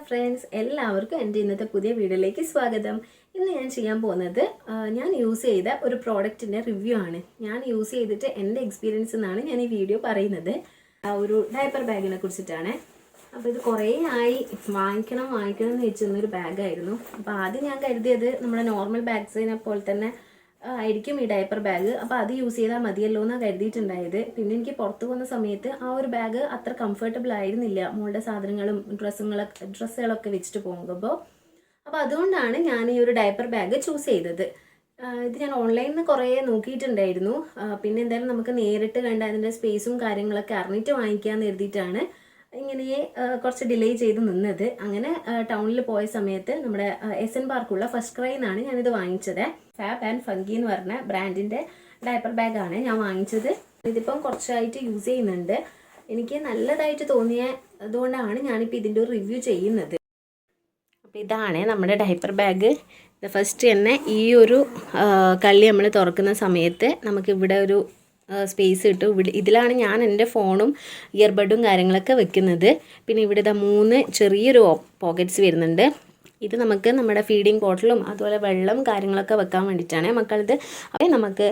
Friends, എല്ലാവർക്കും എൻ്റെ ഇന്നത്തെ പുതിയ വീഡിയോയിലേക്ക് സ്വാഗതം. ഇന്ന് ഞാൻ ചെയ്യാൻ പോകുന്നത് ഞാൻ യൂസ് ചെയ്ത ഒരു പ്രോഡക്റ്റിൻ്റെ റിവ്യൂ ആണ്. ഞാൻ യൂസ് ചെയ്തിട്ട് എൻ്റെ എക്സ്പീരിയൻസ് എന്നാണ് ഞാൻ ഈ വീഡിയോ പറയുന്നത്. ഒരു ഡയപ്പർ ബാഗിനെ കുറിച്ചിട്ടാണ്. അപ്പോൾ ഇത് കുറേ ആയി വാങ്ങിക്കണം എന്ന് വെച്ചിരുന്നൊരു ബാഗായിരുന്നു. അപ്പോൾ ആദ്യം ഞാൻ കരുതിയത് നമ്മുടെ നോർമൽ ബാഗ്സിനെ പോലെ തന്നെ ആയിരിക്കും ഈ ഡയപ്പർ ബാഗ്. അപ്പോൾ അത് യൂസ് ചെയ്താൽ മതിയല്ലോ എന്നാണ് കരുതിയിട്ടുണ്ടായത്. പിന്നെ എനിക്ക് പുറത്ത് പോകുന്ന സമയത്ത് ആ ഒരു ബാഗ് അത്ര കംഫർട്ടബിൾ ആയിരുന്നില്ല, മോളുടെ സാധനങ്ങളും ഡ്രസ്സുകളൊക്കെ വെച്ചിട്ട് പോകുമ്പോൾ. അപ്പോൾ അതുകൊണ്ടാണ് ഞാൻ ഈ ഒരു ഡയപ്പർ ബാഗ് ചൂസ് ചെയ്തത്. ഇത് ഞാൻ ഓൺലൈനിൽ നിന്ന് കുറേ നോക്കിയിട്ടുണ്ടായിരുന്നു. പിന്നെ എന്തായാലും നമുക്ക് നേരിട്ട് കണ്ട് അതിൻ്റെ സ്പേസും കാര്യങ്ങളൊക്കെ അറിഞ്ഞിട്ട് വാങ്ങിക്കാമെന്ന് കരുതിയിട്ടാണ് ഇങ്ങനെ കുറച്ച് ഡിലേ ചെയ്ത് നിന്നത്. അങ്ങനെ ടൗണിൽ പോയ സമയത്ത് നമ്മുടെ SN പാർക്കുള്ള ഫസ്റ്റ് ക്രൈ എന്നാണ് ഞാനിത് വാങ്ങിച്ചത്. ഫാബ് ആൻഡ് ഫങ്കി എന്ന് പറഞ്ഞ ബ്രാൻഡിൻ്റെ ഡയപ്പർ ബാഗാണ് ഞാൻ വാങ്ങിച്ചത്. ഇതിപ്പം കുറച്ചായിട്ട് യൂസ് ചെയ്യുന്നുണ്ട്. എനിക്ക് നല്ലതായിട്ട് തോന്നിയതുകൊണ്ടാണ് ഞാനിപ്പോൾ ഇതിൻ്റെ ഒരു റിവ്യൂ ചെയ്യുന്നത്. അപ്പോൾ ഇതാണ് നമ്മുടെ ഡയപ്പർ ബാഗ്. ഇത് ഫസ്റ്റ് തന്നെ ഈ ഒരു കള്ളി നമ്മൾ തുറക്കുന്ന സമയത്ത് നമുക്കിവിടെ ഒരു സ്പേസ് കിട്ടും. ഇതിലാണ് ഞാൻ എൻ്റെ ഫോണും ഇയർബഡും കാര്യങ്ങളൊക്കെ വെക്കുന്നത്. പിന്നെ ഇവിടെ 3 ചെറിയൊരു പോക്കറ്റ്സ് വരുന്നുണ്ട്. ഇത് നമുക്ക് നമ്മുടെ ഫീഡിങ് ബോട്ടിലും അതുപോലെ വെള്ളം കാര്യങ്ങളൊക്കെ വെക്കാൻ വേണ്ടിയിട്ടാണ് മക്കളത്. അപ്പോൾ നമുക്ക്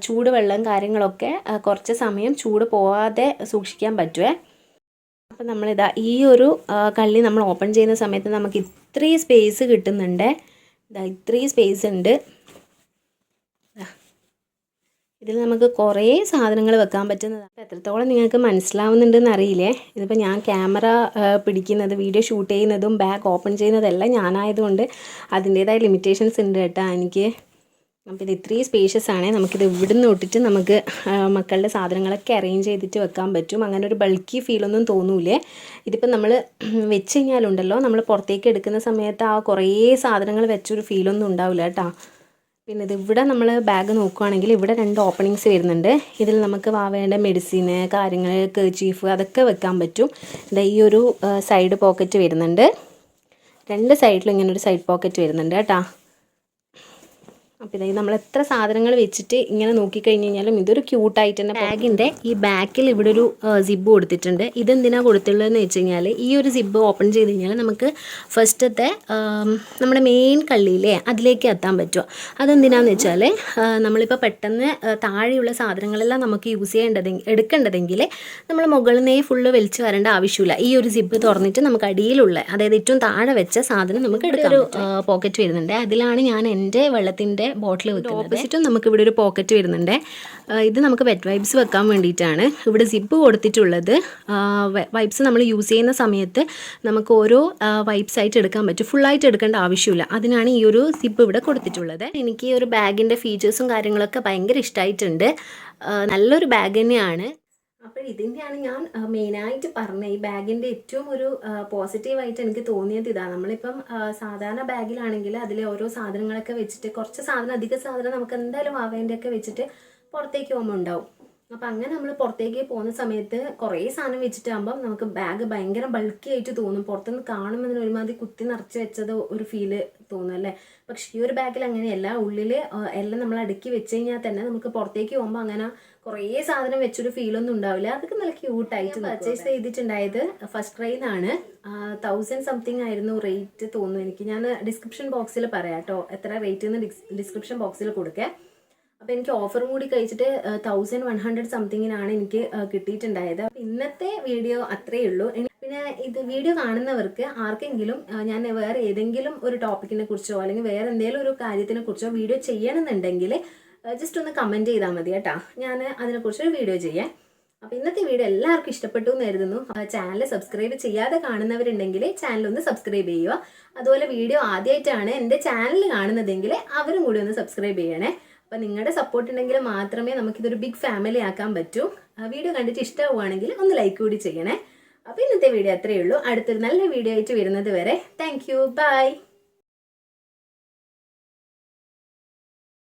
ചൂട് വെള്ളം കാര്യങ്ങളൊക്കെ കുറച്ച് സമയം ചൂട് പോവാതെ സൂക്ഷിക്കാൻ പറ്റുമേ. അപ്പോൾ നമ്മളിതാ ഈ ഒരു കള്ളി നമ്മൾ ഓപ്പൺ ചെയ്യുന്ന സമയത്ത് നമുക്ക് ഇത്രയും സ്പേസ് കിട്ടുന്നുണ്ട്. ഇത്രയും സ്പേസ് ഉണ്ട്. ഇതിൽ നമുക്ക് കുറേ സാധനങ്ങൾ വെക്കാൻ പറ്റുന്നതാണ്. എത്രത്തോളം നിങ്ങൾക്ക് മനസ്സിലാവുന്നുണ്ടെന്ന് അറിയില്ലേ. ഇതിപ്പോൾ ഞാൻ ക്യാമറ പിടിക്കുന്നത്, വീഡിയോ ഷൂട്ട് ചെയ്യുന്നതും ബാഗ് ഓപ്പൺ ചെയ്യുന്നതെല്ലാം ഞാനായതുകൊണ്ട് അതിൻ്റേതായ ലിമിറ്റേഷൻസ് ഉണ്ട് കേട്ടോ എനിക്ക്. അപ്പോൾ ഇത് ഇത്രയും സ്പേഷ്യസ് ആണ്. നമുക്കിത് ഇവിടുന്ന് തൊട്ടിട്ട് നമുക്ക് മക്കളുടെ സാധനങ്ങളൊക്കെ അറേഞ്ച് ചെയ്തിട്ട് വെക്കാൻ പറ്റും. അങ്ങനെ ഒരു ബൾക്കി ഫീലൊന്നും തോന്നൂലേ. ഇതിപ്പോൾ നമ്മൾ വെച്ച് കഴിഞ്ഞാലുണ്ടല്ലോ, നമ്മൾ പുറത്തേക്ക് എടുക്കുന്ന സമയത്ത് ആ കുറേ സാധനങ്ങൾ വെച്ചൊരു ഫീലൊന്നും ഉണ്ടാവില്ല കേട്ടോ. പിന്നെ ഇവിടെ നമ്മൾ ബാഗ് നോക്കുകയാണെങ്കിൽ ഇവിടെ 2 ഓപ്പണിങ്സ് വരുന്നുണ്ട്. ഇതിൽ നമുക്ക് വാവേണ്ട മെഡിസിന് കാര്യങ്ങൾ, കർച്ചീഫ് അതൊക്കെ വെക്കാൻ പറ്റും. ഈ ഒരു സൈഡ് പോക്കറ്റ് വരുന്നുണ്ട്. 2 സൈഡിലും ഇങ്ങനെ ഒരു സൈഡ് പോക്കറ്റ് വരുന്നുണ്ട് കേട്ടോ. അപ്പോൾ ഇതായി നമ്മൾ എത്ര സാധനങ്ങൾ വെച്ചിട്ട് ഇങ്ങനെ നോക്കിക്കഴിഞ്ഞ് കഴിഞ്ഞാലും ഇതൊരു ക്യൂട്ടായിട്ട് തന്നെ. ബാഗിൻ്റെ ഈ ബാക്കിൽ ഇവിടെ ഒരു സിബ് കൊടുത്തിട്ടുണ്ട്. ഇതെന്തിനാണ് കൊടുത്തിട്ടുള്ളതെന്ന് വെച്ച് കഴിഞ്ഞാൽ ഈ ഒരു സിബ് ഓപ്പൺ ചെയ്ത് കഴിഞ്ഞാൽ നമുക്ക് ഫസ്റ്റത്തെ നമ്മുടെ മെയിൻ കള്ളിയിലെ അതിലേക്ക് എത്താൻ പറ്റുമോ. അതെന്തിനാന്ന് വെച്ചാൽ നമ്മളിപ്പോൾ പെട്ടെന്ന് താഴെയുള്ള സാധനങ്ങളെല്ലാം നമുക്ക് യൂസ് എടുക്കേണ്ടതെങ്കിൽ നമ്മൾ മുകളിൽ നിന്നേ ഫുള്ള് വലിച്ച് വരേണ്ട ആവശ്യമില്ല. ഈ ഒരു സിബ് തുറന്നിട്ട് നമുക്ക് അടിയിലുള്ള, അതായത് ഏറ്റവും താഴെ വെച്ച സാധനം നമുക്ക് എടുക്കാൻ ഒരു പോക്കറ്റ് വരുന്നുണ്ട്. അതിലാണ് ഞാൻ എൻ്റെ വെള്ളത്തിൻ്റെ ബോട്ടിൽ വെക്കുന്നത്. ഓപ്പോസിറ്റും നമുക്ക് ഇവിടെ ഒരു പോക്കറ്റ് വരുന്നുണ്ട്. ഇത് നമുക്ക് വെറ്റ് വൈപ്സ് വെക്കാൻ വേണ്ടിയിട്ടാണ് ഇവിടെ സിപ്പ് കൊടുത്തിട്ടുള്ളത്. വൈപ്സ് നമ്മൾ യൂസ് ചെയ്യുന്ന സമയത്ത് നമുക്ക് ഓരോ വൈപ്സ് ആയിട്ട് എടുക്കാൻ പറ്റും, ഫുള്ളായിട്ട് എടുക്കേണ്ട ആവശ്യമില്ല. അതിനാണ് ഈ ഒരു സിപ്പ് ഇവിടെ കൊടുത്തിട്ടുള്ളത്. എനിക്ക് ഈ ഒരു ബാഗിൻ്റെ ഫീച്ചേഴ്സും കാര്യങ്ങളൊക്കെ ഭയങ്കര ഇഷ്ടമായിട്ടുണ്ട്. നല്ലൊരു ബാഗ് തന്നെയാണ്. അപ്പോൾ ഇതിൻ്റെയാണ് ഞാൻ മെയിനായിട്ട് പറഞ്ഞത്. ഈ ബാഗിൻ്റെ ഏറ്റവും ഒരു പോസിറ്റീവായിട്ട് എനിക്ക് തോന്നിയത് ഇതാണ്. നമ്മളിപ്പം സാധാരണ ബാഗിലാണെങ്കിൽ അതിൽ ഓരോ സാധനങ്ങളൊക്കെ വെച്ചിട്ട് കുറച്ച് അധിക സാധനം നമുക്ക് എന്തായാലും ആവേൻ്റെയൊക്കെ വെച്ചിട്ട് പുറത്തേക്ക് പോകുമ്പോൾ ഉണ്ടാവും. അപ്പോൾ അങ്ങനെ നമ്മൾ പുറത്തേക്ക് പോകുന്ന സമയത്ത് കുറേ സാധനം വെച്ചിട്ടാകുമ്പം നമുക്ക് ബാഗ് ഭയങ്കര ബൾക്കി ആയിട്ട് തോന്നും. പുറത്തുനിന്ന് കാണുമ്പോൾ അതിന് ഒരുമാതിരി കുത്തി നിറച്ച് വെച്ചത് ഒരു ഫീല് തോന്നും അല്ലേ. പക്ഷേ ഈ ഒരു ബാഗിൽ അങ്ങനെയല്ല. ഉള്ളിൽ എല്ലാം നമ്മൾ അടുക്കി വെച്ച് കഴിഞ്ഞാൽ തന്നെ നമുക്ക് പുറത്തേക്ക് പോകുമ്പോൾ അങ്ങനെ കുറേ സാധനം വെച്ചൊരു ഫീലൊന്നും ഉണ്ടാവില്ല. അതൊക്കെ നല്ല ക്യൂട്ടായിട്ട്. പർച്ചേസ് ചെയ്തിട്ടുണ്ടായത് ഫസ്റ്റ് ക്രൈ എന്നാണ്. 1000 സംതിങ് ആയിരുന്നു റേറ്റ് തോന്നുന്നു എനിക്ക്. ഞാൻ ഡിസ്ക്രിപ്ഷൻ ബോക്സിൽ പറയാം കേട്ടോ എത്ര റേറ്റ് എന്ന് ഡിസ്ക്രിപ്ഷൻ ബോക്സിൽ കൊടുക്കുക. അപ്പോൾ എനിക്ക് ഓഫറും കൂടി കഴിച്ചിട്ട് 1100 സംതിങ്ങിനാണ് എനിക്ക് കിട്ടിയിട്ടുണ്ടായത്. അപ്പോൾ ഇന്നത്തെ വീഡിയോ അത്രയേ ഉള്ളൂ. പിന്നെ ഇത് വീഡിയോ കാണുന്നവർക്ക് ആർക്കെങ്കിലും ഞാൻ വേറെ ഏതെങ്കിലും ഒരു ടോപ്പിക്കിനെ കുറിച്ചോ അല്ലെങ്കിൽ വേറെ എന്തെങ്കിലും ഒരു കാര്യത്തിനെ കുറിച്ചോ വീഡിയോ ചെയ്യണമെന്നുണ്ടെങ്കിൽ ജസ്റ്റ് ഒന്ന് കമൻറ്റ് ചെയ്താൽ മതി കേട്ടോ. ഞാൻ അതിനെക്കുറിച്ചൊരു വീഡിയോ ചെയ്യാം. അപ്പോൾ ഇന്നത്തെ വീഡിയോ എല്ലാവർക്കും ഇഷ്ടപ്പെട്ടു എന്ന് കരുതുന്നു. ചാനൽ സബ്സ്ക്രൈബ് ചെയ്യാതെ കാണുന്നവരുണ്ടെങ്കിൽ ചാനലൊന്ന് സബ്സ്ക്രൈബ് ചെയ്യുക. അതുപോലെ വീഡിയോ ആദ്യമായിട്ടാണ് എൻ്റെ ചാനൽ കാണുന്നതെങ്കിൽ അവരും കൂടി ഒന്ന് സബ്സ്ക്രൈബ് ചെയ്യണേ. അപ്പോൾ നിങ്ങളുടെ സപ്പോർട്ട് ഉണ്ടെങ്കിൽ മാത്രമേ നമുക്കിതൊരു ബിഗ് ഫാമിലി ആക്കാൻ പറ്റൂ. വീഡിയോ കണ്ടിട്ട് ഇഷ്ടമാവുകയാണെങ്കിൽ ഒന്ന് ലൈക്ക് കൂടി ചെയ്യണേ. അപ്പോൾ ഇന്നത്തെ വീഡിയോ അത്രയേ ഉള്ളൂ. അടുത്തൊരു നല്ല വീഡിയോ ആയിട്ട് വരുന്നത് വരെ താങ്ക് യു, ബൈ.